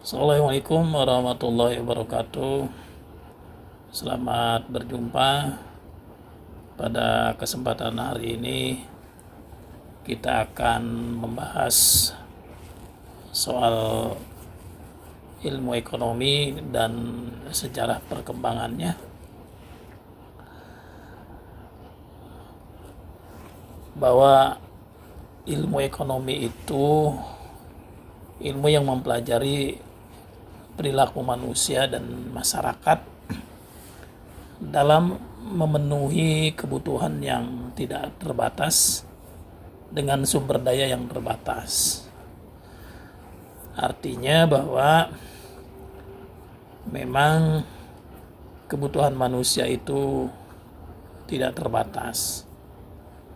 Assalamualaikum warahmatullahi wabarakatuh. Selamat berjumpa. Pada kesempatan hari ini kita akan membahas soal ilmu ekonomi dan sejarah perkembangannya. Bahwa ilmu ekonomi itu ilmu yang mempelajari perilaku manusia dan masyarakat dalam memenuhi kebutuhan yang tidak terbatas dengan sumber daya yang terbatas. Artinya bahwa memang kebutuhan manusia itu tidak terbatas,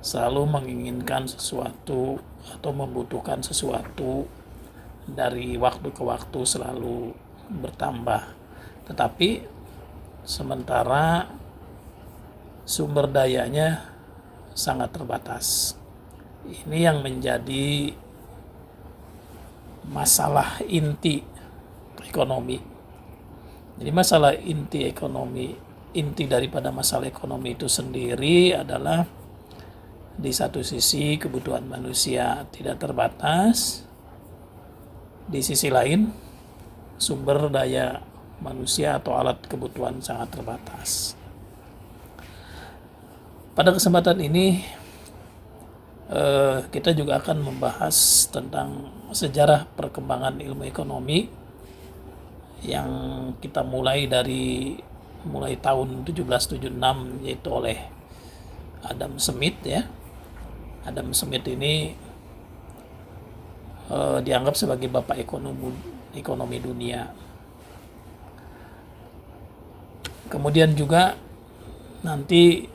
selalu menginginkan sesuatu atau membutuhkan sesuatu, dari waktu ke waktu selalu bertambah. Tetapi sementara sumber dayanya sangat terbatas. Ini yang menjadi masalah inti ekonomi. Jadi masalah inti ekonomi, inti daripada masalah ekonomi itu sendiri adalah di satu sisi kebutuhan manusia tidak terbatas, di sisi lain sumber daya manusia atau alat kebutuhan sangat terbatas. Pada kesempatan ini kita juga akan membahas tentang sejarah perkembangan ilmu ekonomi yang kita mulai tahun 1776, yaitu oleh Adam Smith ya. Adam Smith ini dianggap sebagai bapak ekonomi dunia. Kemudian juga nanti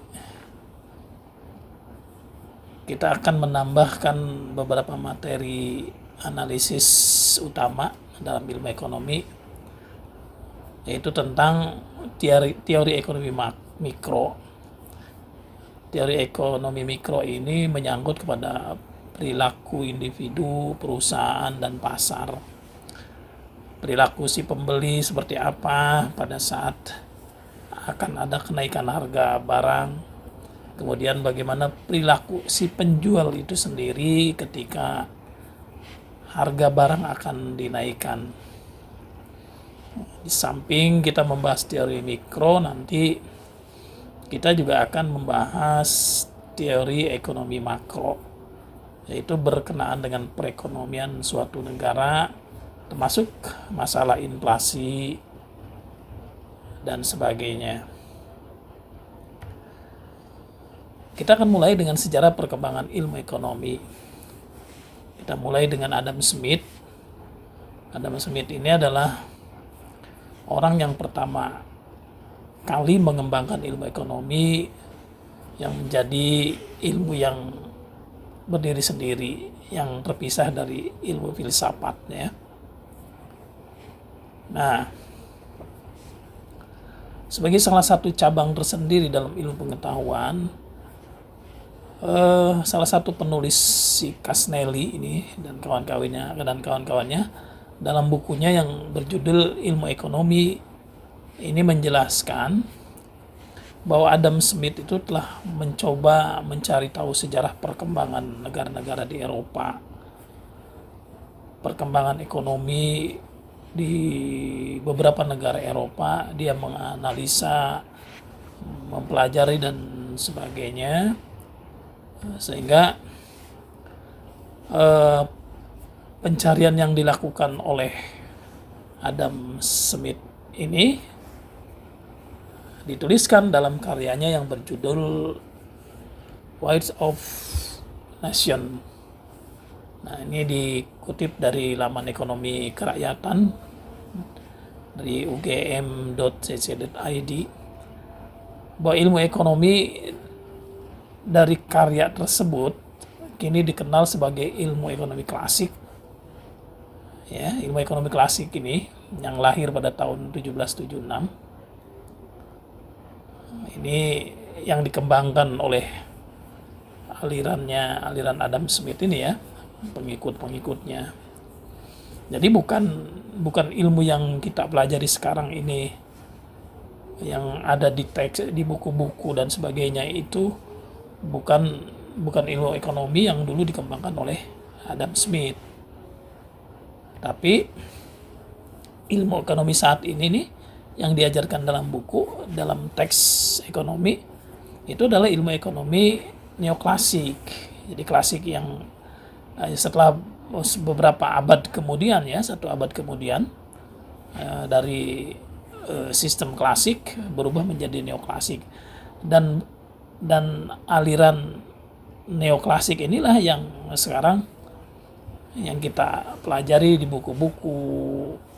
kita akan menambahkan beberapa materi analisis utama dalam ilmu ekonomi, yaitu tentang teori ekonomi mikro. Teori ekonomi mikro ini menyangkut kepada perilaku individu, perusahaan, dan pasar. Perilaku si pembeli seperti apa pada saat akan ada kenaikan harga barang. Kemudian bagaimana perilaku si penjual itu sendiri ketika harga barang akan dinaikkan. Di samping kita membahas teori mikro, nanti kita juga akan membahas teori ekonomi makro, yaitu berkenaan dengan perekonomian suatu negara, termasuk masalah inflasi dan sebagainya. Kita akan mulai dengan sejarah perkembangan ilmu ekonomi. Kita mulai dengan Adam Smith. Adam Smith ini adalah orang yang pertama kali mengembangkan ilmu ekonomi yang menjadi ilmu yang berdiri sendiri, yang terpisah dari ilmu filsafatnya. Nah, sebagai salah satu cabang tersendiri dalam ilmu pengetahuan, salah satu penulis, si Casnelli ini dan kawan-kawannya dalam bukunya yang berjudul Ilmu Ekonomi ini menjelaskan bahwa Adam Smith itu telah mencoba mencari tahu sejarah perkembangan negara-negara di Eropa, perkembangan ekonomi di beberapa negara Eropa. Dia menganalisa, mempelajari dan sebagainya, sehingga pencarian yang dilakukan oleh Adam Smith ini dituliskan dalam karyanya yang berjudul Wealth of Nation. Nah, ini dikutip dari laman ekonomi kerakyatan dari ugm.cc.id, bahwa ilmu ekonomi dari karya tersebut kini dikenal sebagai ilmu ekonomi klasik. Ya, ilmu ekonomi klasik ini yang lahir pada tahun 1776 ini yang dikembangkan oleh aliran Adam Smith ini ya, pengikut-pengikutnya. Jadi bukan ilmu yang kita pelajari sekarang ini, yang ada di teks, di buku-buku dan sebagainya, itu bukan bukan ilmu ekonomi yang dulu dikembangkan oleh Adam Smith. Tapi ilmu ekonomi saat ini nih yang diajarkan dalam buku, dalam teks ekonomi, itu adalah ilmu ekonomi neoklasik. Jadi klasik yang setelah beberapa abad kemudian, ya 1 abad kemudian, dari sistem klasik berubah menjadi neoklasik, dan aliran neoklasik inilah yang sekarang yang kita pelajari di buku-buku,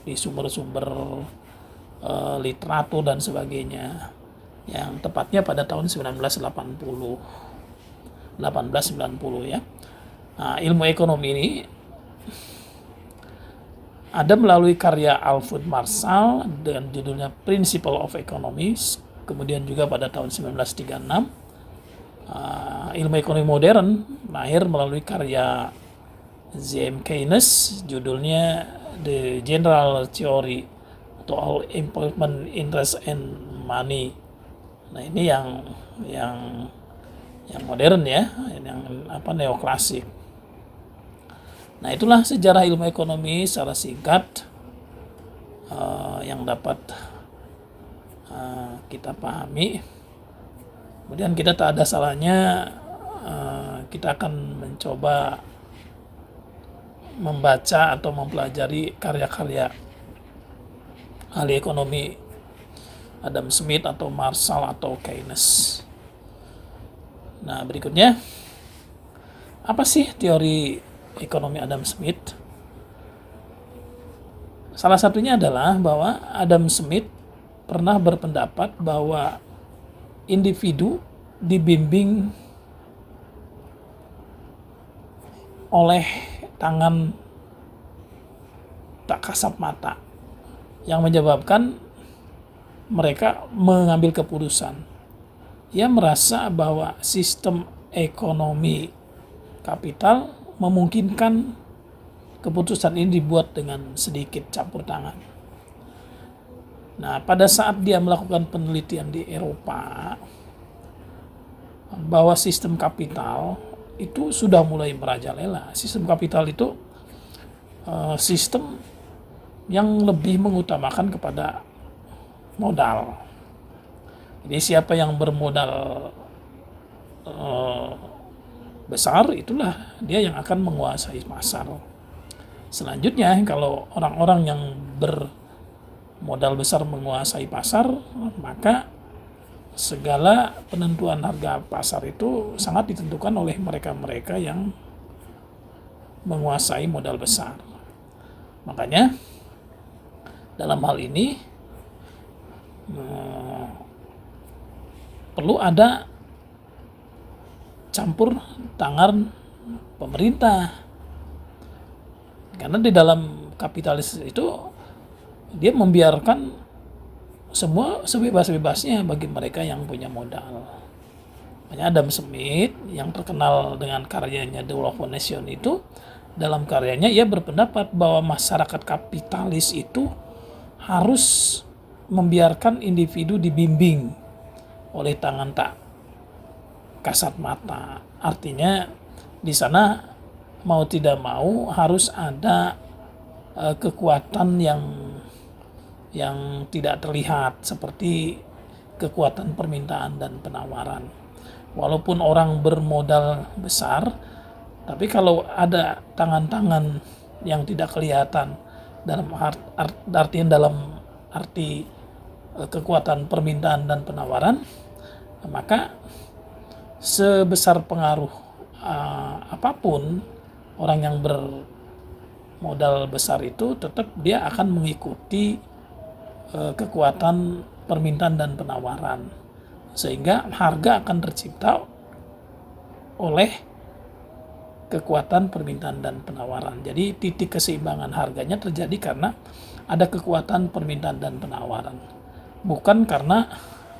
di sumber-sumber literatur dan sebagainya, yang tepatnya pada tahun 1890 ya. Nah, ilmu ekonomi ini ada melalui karya Alfred Marshall dengan judulnya Principle of Economics, kemudian juga pada tahun 1936 ilmu ekonomi modern lahir melalui karya J.M. Keynes, judulnya The General Theory atau All Employment, Interest and Money. Nah, ini yang modern ya, yang neoklasik. Nah, itulah sejarah ilmu ekonomi secara singkat yang dapat kita pahami. Kemudian kita tak ada salahnya kita akan mencoba membaca atau mempelajari karya-karya ahli ekonomi Adam Smith atau Marshall atau Keynes. Nah, berikutnya, apa sih teori ekonomi Adam Smith? Salah satunya adalah bahwa Adam Smith pernah berpendapat bahwa individu dibimbing oleh tangan tak kasat mata yang menyebabkan mereka mengambil keputusan. Ia merasa bahwa sistem ekonomi kapital memungkinkan keputusan ini dibuat dengan sedikit campur tangan. Nah, pada saat dia melakukan penelitian di Eropa bahwa sistem kapital itu sudah mulai merajalela. Sistem kapital itu sistem yang lebih mengutamakan kepada modal. Jadi siapa yang bermodal besar, itulah dia yang akan menguasai pasar. Selanjutnya, kalau orang-orang yang bermodal besar menguasai pasar, maka segala penentuan harga pasar itu sangat ditentukan oleh mereka-mereka yang menguasai modal besar. Makanya dalam hal ini perlu ada campur tangan pemerintah, karena di dalam kapitalis itu dia membiarkan semua sebebas-bebasnya bagi mereka yang punya modal. Makanya Adam Smith yang terkenal dengan karyanya The Wealth of Nations itu, dalam karyanya ia berpendapat bahwa masyarakat kapitalis itu harus membiarkan individu dibimbing oleh tangan tak kasat mata. Artinya di sana mau tidak mau harus ada kekuatan yang tidak terlihat, seperti kekuatan permintaan dan penawaran. Walaupun orang bermodal besar, tapi kalau ada tangan-tangan yang tidak kelihatan dalam arti kekuatan permintaan dan penawaran, maka sebesar pengaruh apapun orang yang bermodal besar itu, tetap dia akan mengikuti kekuatan permintaan dan penawaran, sehingga harga akan tercipta oleh kekuatan permintaan dan penawaran. Jadi titik keseimbangan harganya terjadi karena ada kekuatan permintaan dan penawaran, bukan karena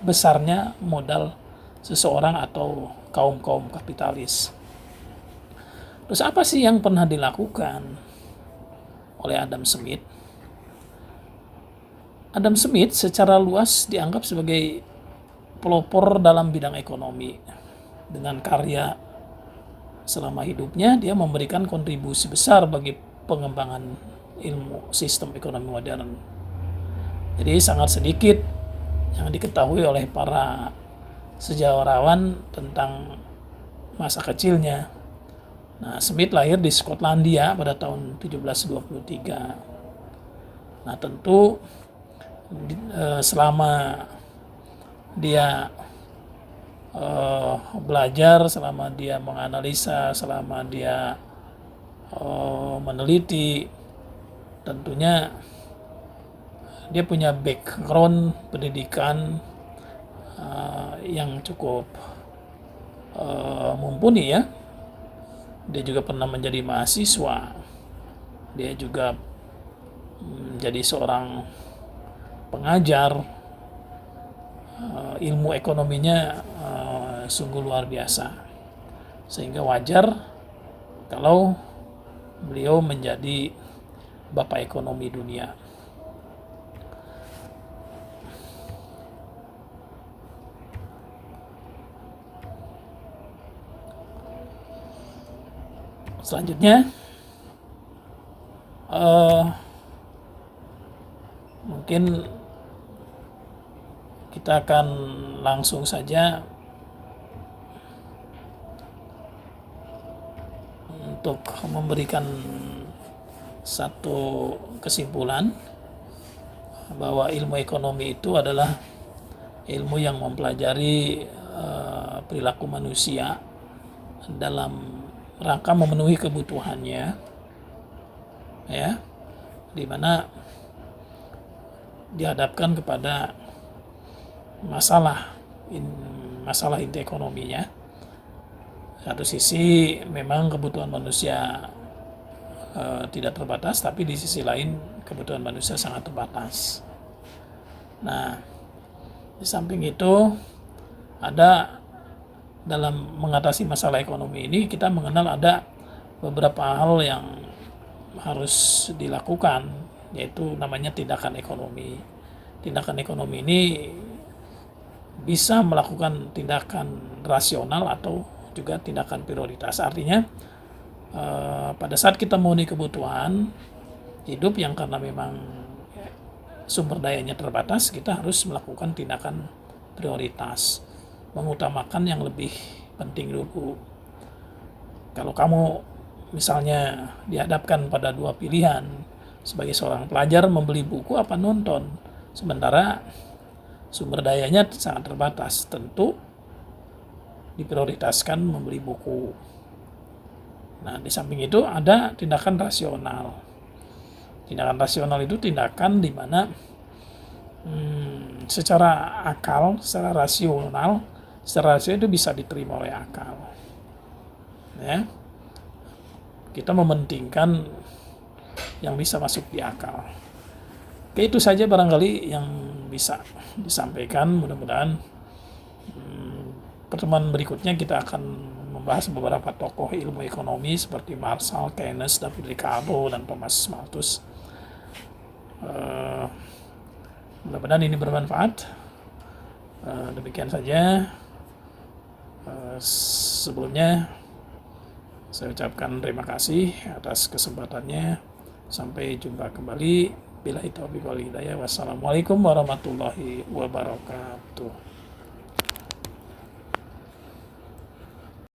besarnya modal seseorang atau kaum kapitalis. Terus apa sih yang pernah dilakukan oleh Adam Smith. Adam Smith secara luas dianggap sebagai pelopor dalam bidang ekonomi. Dengan karya selama hidupnya, dia memberikan kontribusi besar bagi pengembangan ilmu sistem ekonomi modern. Jadi sangat sedikit yang diketahui oleh para sejarawan tentang masa kecilnya. Nah, Smith lahir di Skotlandia pada tahun 1723. Nah, tentu selama dia belajar, selama dia menganalisa, selama dia meneliti, tentunya dia punya background pendidikan yang cukup mumpuni ya. Dia juga pernah menjadi mahasiswa, dia juga menjadi seorang pengajar. Ilmu ekonominya sungguh luar biasa, sehingga wajar kalau beliau menjadi bapak ekonomi dunia. Selanjutnya mungkin kita akan langsung saja untuk memberikan satu kesimpulan bahwa ilmu ekonomi itu adalah ilmu yang mempelajari perilaku manusia dalam rangka memenuhi kebutuhannya, ya, di mana dihadapkan kepada masalah inti ekonominya. Satu sisi memang kebutuhan manusia tidak terbatas, tapi di sisi lain kebutuhan manusia sangat terbatas. Nah, di samping itu ada dalam mengatasi masalah ekonomi ini kita mengenal ada beberapa hal yang harus dilakukan, yaitu namanya tindakan ekonomi. Tindakan ekonomi ini bisa melakukan tindakan rasional atau juga tindakan prioritas. Artinya pada saat kita memenuhi kebutuhan hidup yang karena memang sumber dayanya terbatas, kita harus melakukan tindakan prioritas, mengutamakan yang lebih penting dulu. Kalau kamu misalnya dihadapkan pada dua pilihan sebagai seorang pelajar, membeli buku apa nonton, sementara sumber dayanya sangat terbatas, tentu diprioritaskan membeli buku. Nah, di samping itu ada tindakan rasional. Tindakan rasional itu tindakan di mana secara akal, secara rasional itu bisa diterima oleh akal. Ya, kita mementingkan yang bisa masuk di akal. Oke, itu saja barangkali yang bisa disampaikan. Mudah-mudahan pertemuan berikutnya kita akan membahas beberapa tokoh ilmu ekonomi seperti Marshall, Keynes, David Ricardo, dan Thomas Malthus. Mudah-mudahan ini bermanfaat. Demikian saja. Sebelumnya saya ucapkan terima kasih atas kesempatannya. Sampai jumpa kembali. Billahi taufiq wal hidayah. Wassalamualaikum warahmatullahi wabarakatuh.